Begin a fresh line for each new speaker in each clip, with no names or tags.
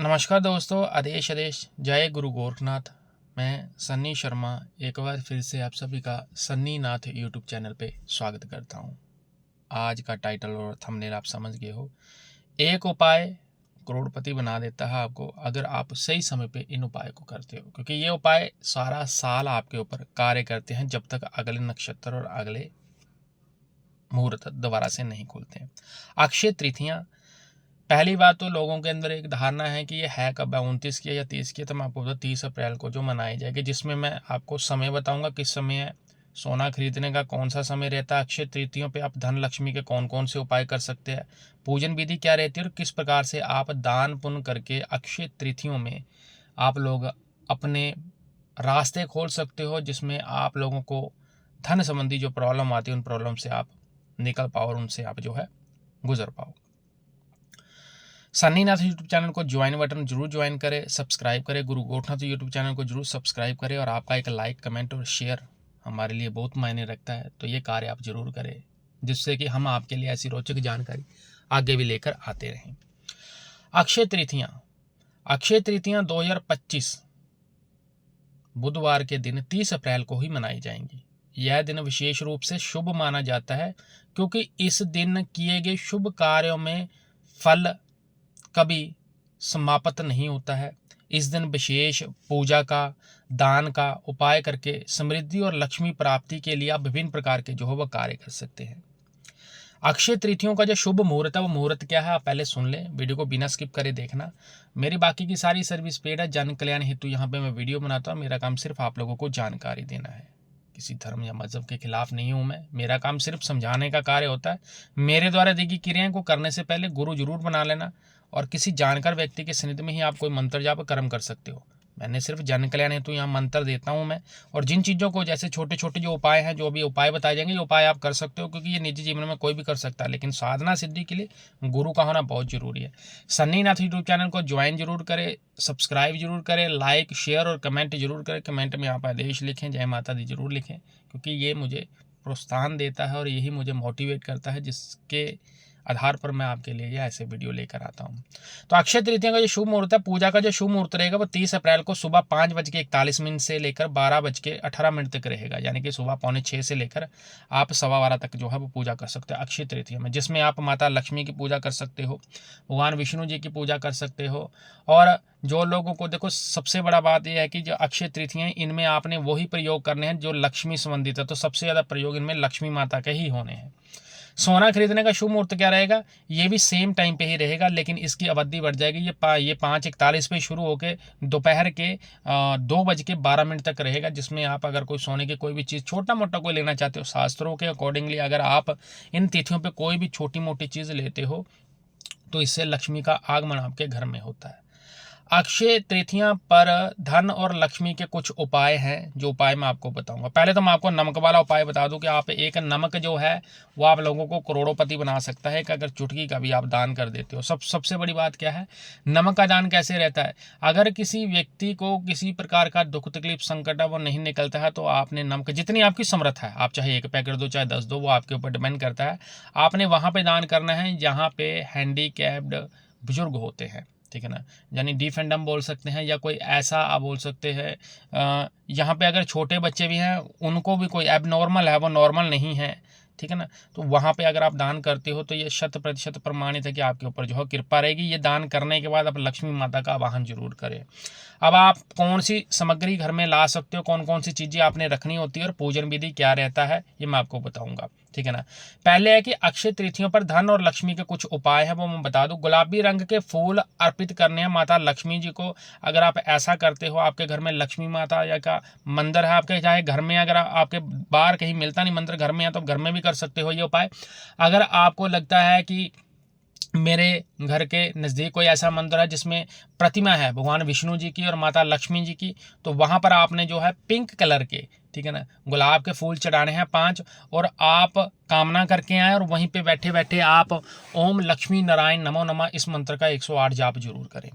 नमस्कार दोस्तों, आदेश आदेश जय गुरु गोरखनाथ। मैं सन्नी शर्मा एक बार फिर से आप सभी का सन्नी नाथ यूट्यूब चैनल पे स्वागत करता हूँ। आज का टाइटल और थंबनेल आप समझ गए हो। एक उपाय करोड़पति बना देता है आपको, अगर आप सही समय पे इन उपाय को करते हो, क्योंकि ये उपाय सारा साल आपके ऊपर कार्य करते हैं जब तक अगले नक्षत्र और अगले मुहूर्त दोबारा से नहीं खुलते हैं। अक्षय तृतीया, पहली बात तो लोगों के अंदर एक धारणा है कि ये है कब है, 29 की या 30 की। तो मैं आपको बता 30 अप्रैल को जो मनाई जाएगी, जिसमें मैं आपको समय बताऊंगा किस समय है, सोना खरीदने का कौन सा समय रहता है, अक्षय तृतीयों पे आप धन लक्ष्मी के कौन कौन से उपाय कर सकते हैं, पूजन विधि क्या रहती है और किस प्रकार से आप दान पुण्य करके अक्षय तृतीयों में आप लोग अपने रास्ते खोल सकते हो, जिसमें आप लोगों को धन संबंधी जो प्रॉब्लम आती है उन प्रॉब्लम से आप निकल पाओ और उनसे आप जो है गुजर पाओ। सन्नी नाथ यूट्यूब चैनल को ज्वाइन बटन जरूर ज्वाइन करें, सब्सक्राइब करें। गुरु गोरखनाथ यूट्यूब चैनल को जरूर सब्सक्राइब करें और आपका एक लाइक कमेंट और शेयर हमारे लिए बहुत मायने रखता है, तो ये कार्य आप जरूर करें, जिससे कि हम आपके लिए ऐसी रोचक जानकारी आगे भी लेकर आते रहें। अक्षय तृतीया 2025 बुधवार के दिन 30 अप्रैल को ही मनाई जाएंगी। यह दिन विशेष रूप से शुभ माना जाता है, क्योंकि इस दिन किए गए शुभ कार्यों में फल कभी समाप्त नहीं होता है। इस दिन विशेष पूजा का, दान का उपाय करके समृद्धि और लक्ष्मी प्राप्ति के लिए आप विभिन्न प्रकार के जो है वह कार्य कर सकते हैं। अक्षय तृतीयों का जो शुभ मुहूर्त है, वो मुहूर्त क्या है आप पहले सुन लें, वीडियो को बिना स्किप करे देखना। मेरी बाकी की सारी सर्विस पेड है, जन कल्याण हेतु यहाँ पे मैं वीडियो बनाता हूँ। मेरा काम सिर्फ आप लोगों को जानकारी देना है, किसी धर्म या मजहब के खिलाफ नहीं हूँ मैं। मेरा काम सिर्फ समझाने का कार्य होता है। मेरे द्वारा दी गई क्रियाओं को करने से पहले गुरु जरूर बना लेना, और किसी जानकार व्यक्ति के सानिध्य में ही आप कोई मंत्र जाप कर्म कर सकते हो। मैंने सिर्फ जन कल्याण हेतु यहाँ मंत्र देता हूँ मैं, और जिन चीज़ों को जैसे छोटे छोटे जो उपाय हैं, जो भी उपाय बताए जाएंगे, ये उपाय आप कर सकते हो, क्योंकि ये निजी जीवन में कोई भी कर सकता है, लेकिन साधना सिद्धि के लिए गुरु का होना बहुत जरूरी है। सन्नी नाथ यूट्यूब चैनल को ज्वाइन जरूर करें, सब्सक्राइब जरूर करें, लाइक शेयर और कमेंट जरूर करें। कमेंट में आप आदेश लिखें, जय माता दी जरूर लिखें, क्योंकि ये मुझे प्रोत्साहन देता है और यही मुझे मोटिवेट करता है, जिसके आधार पर मैं आपके लिए ऐसे वीडियो लेकर आता हूँ। तो अक्षय तृतीया का जो शुभ मुहूर्त है, पूजा का जो शुभ मुहूर्त रहेगा, वो 30 अप्रैल को सुबह 5:41 से लेकर 12:18 तक रहेगा। यानी कि सुबह 5:45 से लेकर आप 12:15 तक जो है वो पूजा कर सकते हो अक्षय तृतीया में, जिसमें आप माता लक्ष्मी की पूजा कर सकते हो, भगवान विष्णु जी की पूजा कर सकते हो। और जो लोगों को, देखो सबसे बड़ा बात यह है कि जो अक्षय तृतीया है, इनमें आपने वही प्रयोग करने हैं जो लक्ष्मी संबंधित है, तो सबसे ज़्यादा प्रयोग इनमें लक्ष्मी माता के ही होने हैं। सोना खरीदने का शुभ मुहूर्त क्या रहेगा, ये भी सेम टाइम पे ही रहेगा, लेकिन इसकी अवधि बढ़ जाएगी। ये 5:41 पे शुरू होकर दोपहर के 2:12 तक रहेगा, जिसमें आप अगर कोई सोने की कोई भी चीज़ छोटा मोटा कोई लेना चाहते हो, शास्त्रों के अकॉर्डिंगली अगर आप इन तिथियों पे कोई भी छोटी मोटी चीज़ लेते हो, तो इससे लक्ष्मी का आगमन आपके घर में होता है। अक्षय तृतीया पर धन और लक्ष्मी के कुछ उपाय हैं, जो उपाय मैं आपको बताऊंगा। पहले तो मैं आपको नमक वाला उपाय बता दूं कि आप एक नमक जो है वो आप लोगों को करोड़पति बना सकता है, कि अगर चुटकी का भी आप दान कर देते हो। सबसे बड़ी बात क्या है, नमक का दान कैसे रहता है, अगर किसी व्यक्ति को किसी प्रकार का दुख तकलीफ संकट है वो नहीं निकलता है, तो आपने नमक जितनी आपकी समर्थ है, आप चाहे 1 पैकेट दो चाहे 10 दो, वो आपके ऊपर डिपेंड करता है। आपने वहाँ पे दान करना है जहाँ पे हैंडीकैप्ड बुजुर्ग होते हैं, ठीक है ना, यानी डीफ एंड डम बोल सकते हैं, या कोई ऐसा आप बोल सकते हैं यहाँ पे अगर छोटे बच्चे भी हैं, उनको भी कोई एबनॉर्मल है, वो नॉर्मल नहीं है, ठीक है ना, तो वहाँ पे अगर आप दान करते हो तो ये 100% प्रमाणित है कि आपके ऊपर जो है कृपा रहेगी। ये दान करने के बाद आप लक्ष्मी माता का आवाहन जरूर करें। अब आप कौन सी सामग्री घर में ला सकते हो, कौन कौन सी चीज़ें आपने रखनी होती है और पूजन विधि क्या रहता है, ये मैं आपको बताऊंगा, ठीक है ना। पहले है कि अक्षय तृतीयों पर धन और लक्ष्मी के कुछ उपाय हैं, वो मैं बता दूं। गुलाबी रंग के फूल अर्पित करने हैं माता लक्ष्मी जी को। अगर आप ऐसा करते हो, आपके घर में लक्ष्मी माता या का मंदिर है आपके, चाहे घर में, अगर आपके बाहर कहीं मिलता नहीं मंदिर, घर में है, तो घर में भी कर सकते हो ये उपाय। अगर आपको लगता है कि मेरे घर के नज़दीक कोई ऐसा मंदिर है जिसमें प्रतिमा है भगवान विष्णु जी की और माता लक्ष्मी जी की, तो वहाँ पर आपने जो है पिंक कलर के ठीक है ना, गुलाब के फूल चढ़ाने हैं 5, और आप कामना करके आए और वहीं पे बैठे बैठे आप ओम लक्ष्मी नारायण नमो नमः इस मंत्र का 108 जाप जरूर करें।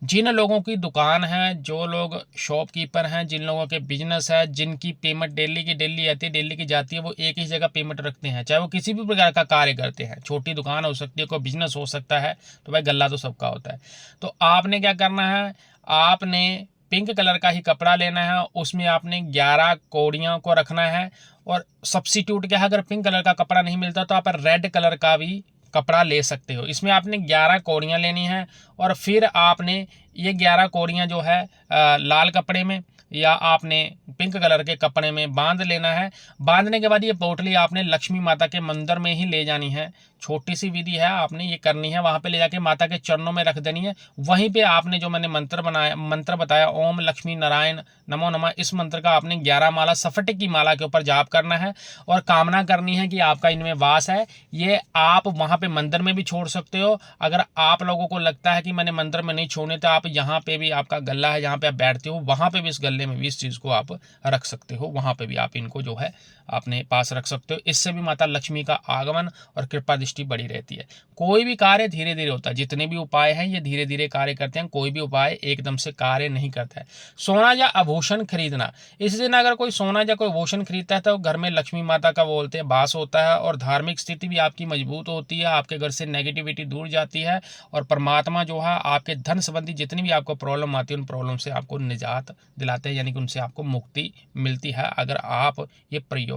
जिन लोगों की दुकान है, जो लोग शॉपकीपर हैं, जिन लोगों के बिजनेस है, जिनकी पेमेंट डेली की डेली आती है, डेली की जाती है, वो एक ही जगह पेमेंट रखते हैं, चाहे वो किसी भी प्रकार का कार्य करते हैं, छोटी दुकान हो सकती है, कोई बिजनेस हो सकता है, तो भाई गल्ला तो सबका होता है। तो आपने क्या करना है, आपने पिंक कलर का ही कपड़ा लेना है, उसमें आपने 11 कौड़ियों को रखना है, और सब्सिट्यूट क्या है, अगर पिंक कलर का कपड़ा नहीं मिलता तो आप रेड कलर का भी कपड़ा ले सकते हो। इसमें आपने 11 कौड़ियाँ लेनी है, और फिर आपने ये 11 कौड़ियाँ जो है लाल कपड़े में या आपने पिंक कलर के कपड़े में बांध लेना है। बांधने के बाद ये पोटली आपने लक्ष्मी माता के मंदिर में ही ले जानी है। छोटी सी विधि है, आपने ये करनी है, वहाँ पे ले जाके माता के चरणों में रख देनी है। वहीं पे आपने जो मैंने मंत्र बताया ओम लक्ष्मी नारायण नमो नमः, इस मंत्र का आपने 11 माला सफटे की माला के ऊपर जाप करना है, और कामना करनी है कि आपका इनमें वास है। ये आप वहाँ पे मंदिर में भी छोड़ सकते हो। अगर आप लोगों को लगता है कि मैंने मंदिर में नहीं छोड़ने, तो आप यहाँ पे भी, आपका गल्ला है जहाँ पे आप बैठते हो, वहाँ पे भी, इस गल्ले में भी इस चीज़ को आप रख सकते हो, वहाँ पे भी आप इनको जो है अपने पास रख सकते हो। इससे भी माता लक्ष्मी का आगमन और कृपा दृष्टि बड़ी रहती है। कोई भी कार्य धीरे धीरे होता है, जितने भी उपाय हैं ये धीरे धीरे कार्य करते हैं, कोई भी उपाय एकदम से कार्य नहीं करता है। सोना या आभूषण खरीदना, इस दिन अगर कोई सोना या कोई आभूषण खरीदता है तो घर में लक्ष्मी माता का बोलते हैं वास होता है, और धार्मिक स्थिति भी आपकी मजबूत होती है, आपके घर से नेगेटिविटी दूर जाती है, और परमात्मा जो है आपके धन संबंधी जितनी भी आपको प्रॉब्लम आती है उन प्रॉब्लम से आपको निजात दिलाते हैं, यानी कि उनसे आपको मुक्ति मिलती है, अगर आप ये प्रयोग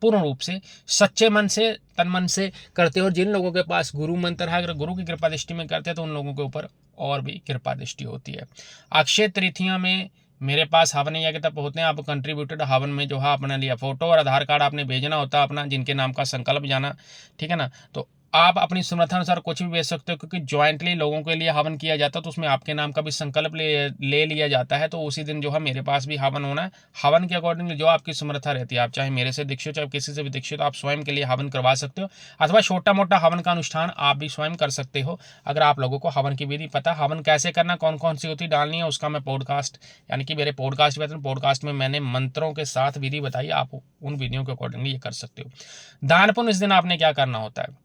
पूर्ण रूप से सच्चे मन से, तन मन से करते हो। और जिन लोगों के पास गुरु मंत्र है, अगर गुरु की कृपा दृष्टि में करते हैं तो उन लोगों के ऊपर और भी कृपा दृष्टि होती है। अक्षय तृतीया में मेरे पास हवन या तब होते हैं, आप कंट्रीब्यूटेड हवन में जो है अपने लिया फोटो और आधार कार्ड आपने भेजना होता है अपना, जिनके नाम का संकल्प जाना, ठीक है ना। तो आप अपनी समर्थ अनुसार कुछ भी भेज सकते हो, क्योंकि ज्वाइंटली लोगों के लिए हवन किया जाता है, तो उसमें आपके नाम का भी संकल्प ले लिया जाता है। तो उसी दिन जो है मेरे पास भी हवन होना है। हवन के अकॉर्डिंगली जो आपकी समर्था रहती है, आप चाहे मेरे से दीक्षित, चाहे किसी से भी दीक्षित, आप स्वयं के लिए हवन करवा सकते हो, अथवा छोटा मोटा हवन का अनुष्ठान आप भी स्वयं कर सकते हो। अगर आप लोगों को हवन की विधि पता, हवन कैसे करना, कौन कौन सी होती डालनी है, उसका मैं पॉडकास्ट, यानी कि मेरे पॉडकास्ट भी आते हैं, पॉडकास्ट में मैंने मंत्रों के साथ विधि बताई, आप उन विधियों के अकॉर्डिंगली ये कर सकते हो। दान पुण्य, इस दिन आपने क्या करना होता है,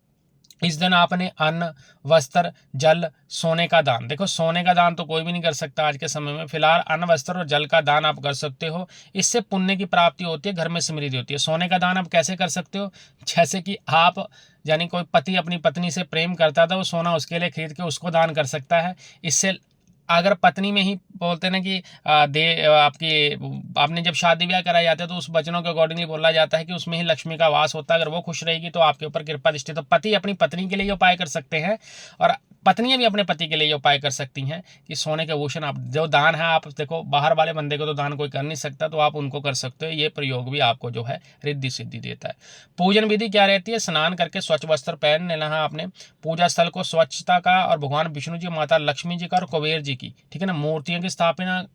इस दिन आपने अन्न, वस्त्र, जल, सोने का दान, देखो सोने का दान तो कोई भी नहीं कर सकता आज के समय में, फिलहाल अन्न, वस्त्र और जल का दान आप कर सकते हो। इससे पुण्य की प्राप्ति होती है, घर में समृद्धि होती है। सोने का दान आप कैसे कर सकते हो, जैसे कि आप, यानी कोई पति अपनी पत्नी से प्रेम करता था, वो सोना उसके लिए खरीद के उसको दान कर सकता है। इससे अगर पत्नी में ही बोलते ना कि आपने जब शादी ब्याह कराया जाता है तो उस वचनों के अकॉर्डिंगली बोला जाता है कि उसमें ही लक्ष्मी का वास होता है। अगर वो खुश रहेगी तो आपके ऊपर कृपा दृष्टि। तो पति अपनी पत्नी के लिए उपाय कर सकते हैं, और पत्नियां भी अपने पति के लिए उपाय कर सकती हैं कि सोने के आभूषण, आप जो दान है, आप देखो बाहर वाले बंदे को तो दान कोई कर नहीं सकता, तो आप उनको कर सकते हो। ये प्रयोग भी आपको जो है रिद्धि सिद्धि देता है। पूजन विधि क्या रहती है, स्नान करके स्वच्छ वस्त्र पहन लेना है आपने, पूजा स्थल को स्वच्छता का, और भगवान विष्णु जी, माता लक्ष्मी जी का और कुबेर जी की, ठीक है ना, मूर्तियों की स्थापना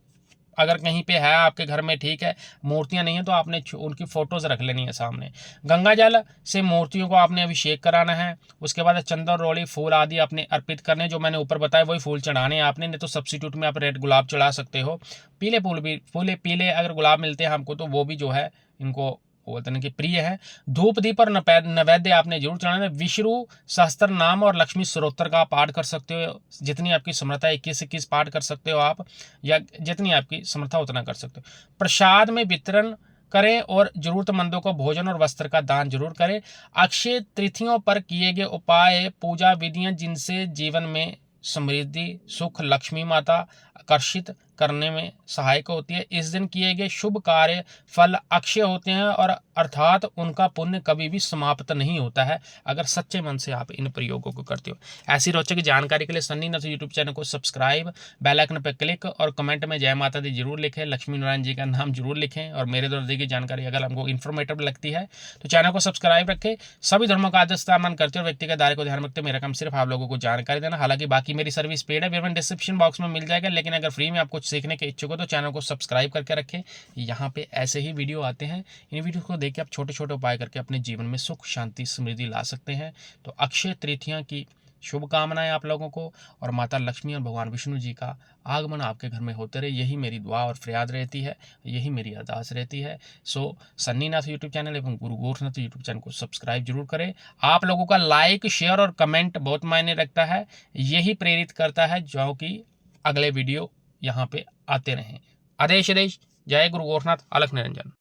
अगर कहीं पे है आपके घर में, ठीक है, मूर्तियां नहीं है तो आपने उनकी फोटोज रख लेनी है सामने। गंगा जल से मूर्तियों को आपने अभिषेक कराना है। उसके बाद चंदन, रोली, फूल आदि आपने अर्पित करने, जो मैंने ऊपर बताया वही फूल चढ़ाने हैं आपने, नहीं तो सब्सिट्यूट में आप रेड गुलाब चढ़ा सकते हो। पीले फूल भी, पीले अगर गुलाब मिलते हैं हमको तो वो भी जो है इनको बोलते हैं कि प्रिय है। धूप दीप और नैवेद्य आपने जरूर चढ़ाना है। विष्णु सहस्त्र नाम और लक्ष्मी स्तोत्र का पाठ कर सकते हो, जितनी आपकी समर्था, 21 पाठ कर सकते हो आप, या जितनी आपकी समर्था उतना कर सकते हो। प्रसाद में वितरण करें, और जरूरतमंदों को भोजन और वस्त्र का दान जरूर करें। अक्षय तृतीयों पर किए गए उपाय, पूजा विधियां जिनसे जीवन में समृद्धि, सुख, लक्ष्मी माता आकर्षित करने में सहायक होती है। इस दिन किए गए शुभ कार्य फल अक्षय होते हैं, और अर्थात उनका पुण्य कभी भी समाप्त नहीं होता है, अगर सच्चे मन से आप इन प्रयोगों को करते हो। ऐसी रोचक जानकारी के लिए सन्नी नथ यूट्यूब चैनल को सब्सक्राइब, बेल आइकन पर क्लिक, और कमेंट में जय माता दी जरूर लिखें, लक्ष्मी नारायण जी का नाम जरूर लिखें, और मेरे द्वारा दी गई जानकारी अगर हमको इन्फॉर्मेटिव लगती है तो चैनल को सब्सक्राइब रखें। सभी धर्मों का आदर स्थान करते और व्यक्तिगत दायरे को ध्यान में रखते मेरा काम सिर्फ आप लोगों को जानकारी देना। हालांकि बाकी मेरी सर्विस पेड है, वीडियो डिस्क्रिप्शन बॉक्स में मिल जाएगा, लेकिन अगर फ्री में आप कुछ सीखने के इच्छुक हो तो चैनल को सब्सक्राइब करके रखें। यहाँ पे ऐसे ही वीडियो आते हैं, इन वीडियो को देख के आप छोटे छोटे उपाय करके अपने जीवन में सुख, शांति, समृद्धि ला सकते हैं। तो अक्षय तृतीया की शुभकामनाएं आप लोगों को, और माता लक्ष्मी और भगवान विष्णु जी का आगमन आपके घर में होते रहे, यही मेरी दुआ और फरियाद रहती है, यही मेरी अरदास रहती है। सो सन्नीनाथ यूट्यूब चैनल एवं गुरु गोरखनाथ यूट्यूब चैनल को सब्सक्राइब जरूर करें। आप लोगों का लाइक, शेयर और कमेंट बहुत मायने रखता है, यही प्रेरित करता है जो कि अगले वीडियो यहाँ पे आते रहें। आदेश आदेश। जय गुरु गोरखनाथ। अलख निरंजन।